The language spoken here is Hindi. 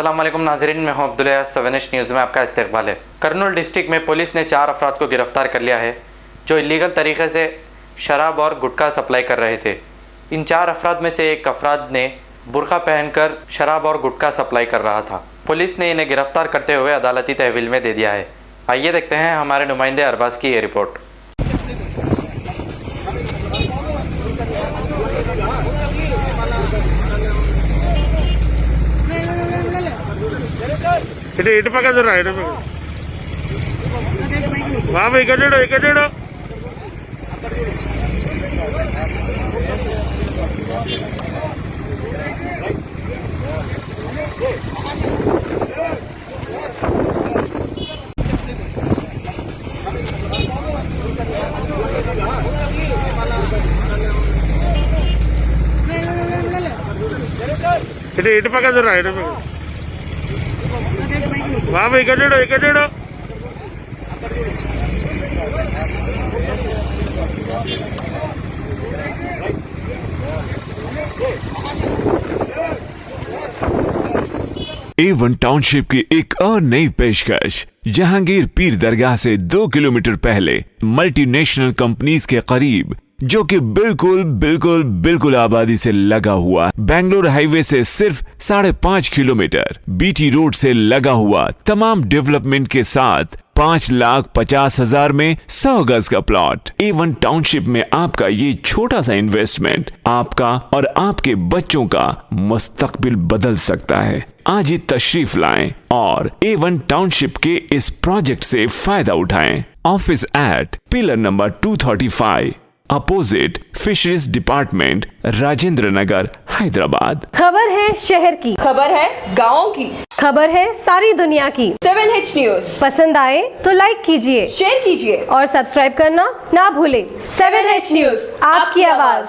अस्सलाम वालेकुम नाज़रीन, मैं हूं अब्दुल्ला। 7H न्यूज़ में आपका इस्तकबाल है। कर्नूल डिस्ट्रिक्ट में पुलिस ने 4 अफराद को गिरफ़्तार कर लिया है जो इलीगल तरीके से शराब और गुटखा सप्लाई कर रहे थे। इन 4 अफराद में से एक अफराद ने बुर्का पहनकर शराब और गुटखा सप्लाई कर रहा था। पुलिस ने इन्हें गिरफ़्तार करते हुए अदालती तहवील में दे दिया है। आइए देखते हैं हमारे नुमाइंदे अरबाज की ये रिपोर्ट। ఇటు పక్క జరా ఇటు పక్క బాబు ఇక్కడ చూడు ఇక్కడ చూడు ఇటు పక్క జరా ఇటు పక్క బాబు ఇక్కడ చూడు ఇక్కడ చూడు A1 टाउनशिप की एक और नई पेशकश। जहांगीर पीर दरगाह से 2 किलोमीटर पहले मल्टीनेशनल कंपनीज के करीब, जो कि बिल्कुल आबादी से लगा हुआ, बेंगलुरु हाईवे से सिर्फ 5.5 किलोमीटर, बीटी रोड से लगा हुआ, तमाम डेवलपमेंट के साथ 5,50,000 में 100 गज का प्लॉट। A1 टाउनशिप में आपका ये छोटा सा इन्वेस्टमेंट आपका और आपके बच्चों का मुस्तकबिल बदल सकता है। आज ही तशरीफ लाएं और A1 टाउनशिप के इस प्रोजेक्ट से फायदा उठाएं। Office at pillar number 235 opposite fisheries department, Rajendra Nagar, Hyderabad. खबर है शहर की, खबर है गाँव की, खबर है सारी दुनिया की। 7H न्यूज़ पसंद आए तो लाइक कीजिए, शेयर कीजिए और सब्सक्राइब करना ना भूलें। 7H न्यूज़, आपकी आवाज।